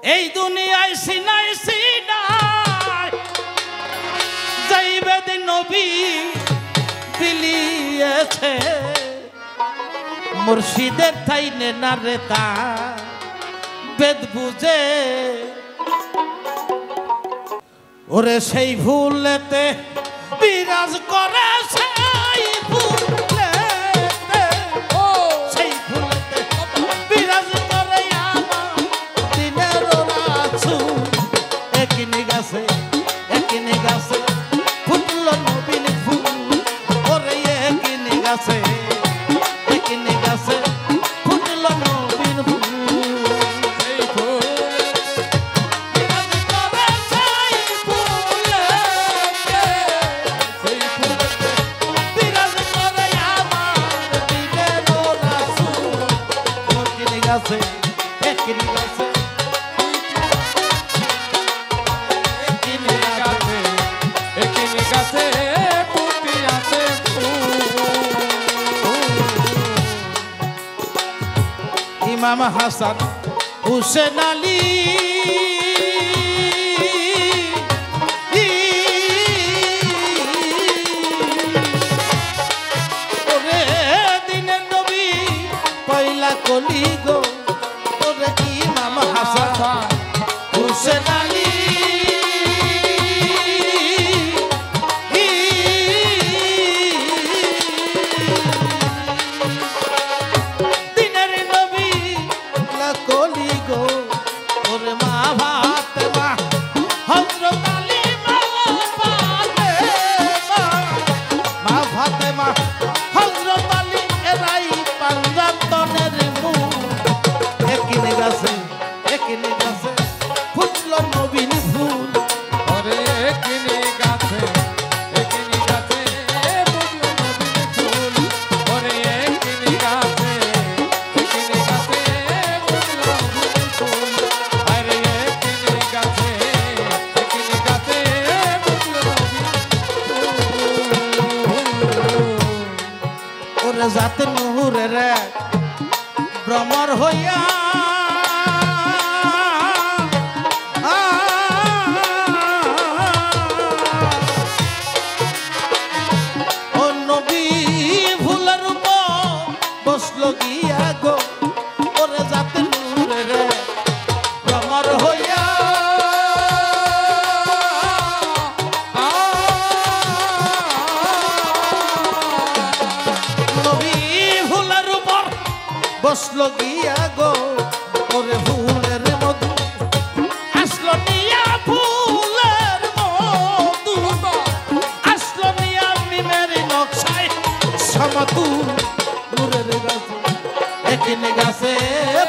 এই দুনিয়ায় Sinai Sinai যাইবে দিন নবী বিলিয়েছে মুর্শিদের থাইনে না রে তা বেদ বুঝে ওরে সেই ভুলেতে বিরাজ করে সেই ভুলেতে সেই ভুলেতে বিরাজ করে আমার দিনের রাসূল একই গাছে ফুটল নবীন ফুল ওরে একই গাছে ফুটল নবীন ফুল ইমাম হাসান হুসেন আলী ওরে দিনের নবী পয়লা কলি গো ওরে ইমাম হাসান হুসেন আলী জাত নূরের ভ্রমর হইয়া ও নবী ভুলের উপর বসলো গিয়া গো ওরে জাত নূরের ভ্রমর হইয়া বসলো গিয়া গো ওরে ফুলের মধু আসলো নিয়া ফুলের মধু আসলো নিয়া মিমের নকশায় সমতুল নূরের গাছে একই গাছে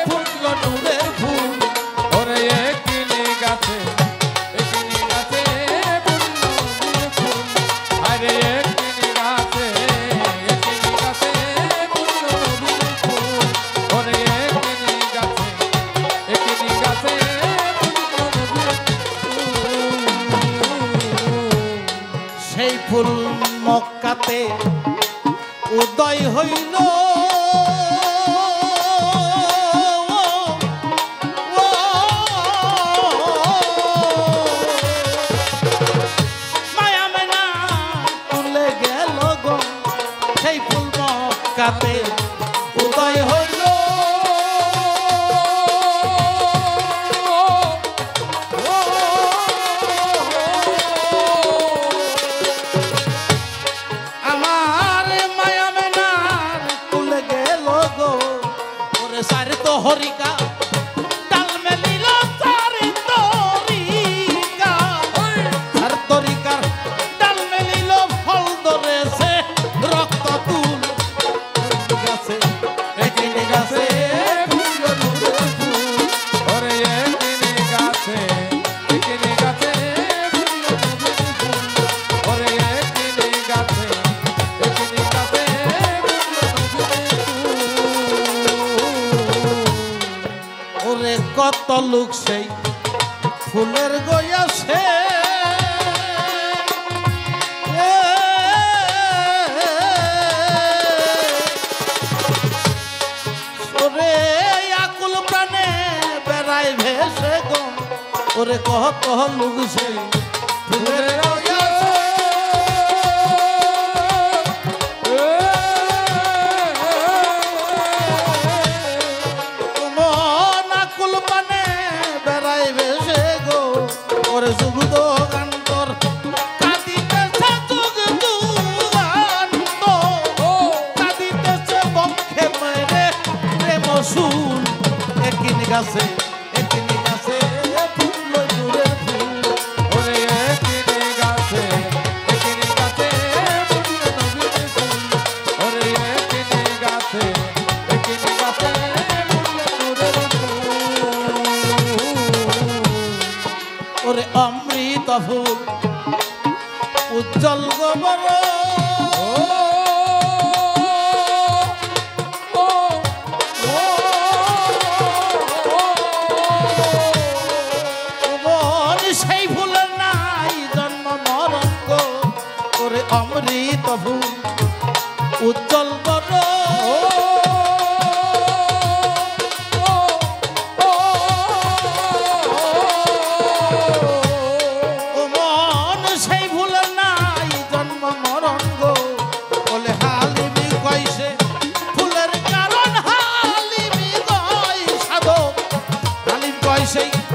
ফুটলো নূরের ফুল ওরে একই গাছে ফুটলো নূরের ফুল আরে সেই ফুল মক্কাতে উদয় হইল মায়া মেনা তুলে গেল গো সেই ফুল মক্কাতে উদয় হইল হরিকা ডাল মেলিল তার তরিকা আর তরিকার ডাল মেলিল ফল ধরেছে রক্ত তুল গাছে একই গাছে ওরে একই গাছে ওরে একই গাছে কত লোক সেই ফুলের গয়াছে ওরে আকুল প্রাণে বেড়ায় ভেসে গো ওরে কহ কহ লুগছে ফুলের নাকুল মানে বেড়াই বেশে গো ওরে যুগদ গান্তর কাঁদিতেছে যুগদ গান্ত কাঁদিতেছে বক্ষে মেরে প্রেম সুর একিন গাছে ওরে অমৃত ফুল উজ্জ্বল গোবর সেই ফুলের নাই জন্ম মরণ গো ওরে অমৃত ফুল উজ্জ্বল গোবর say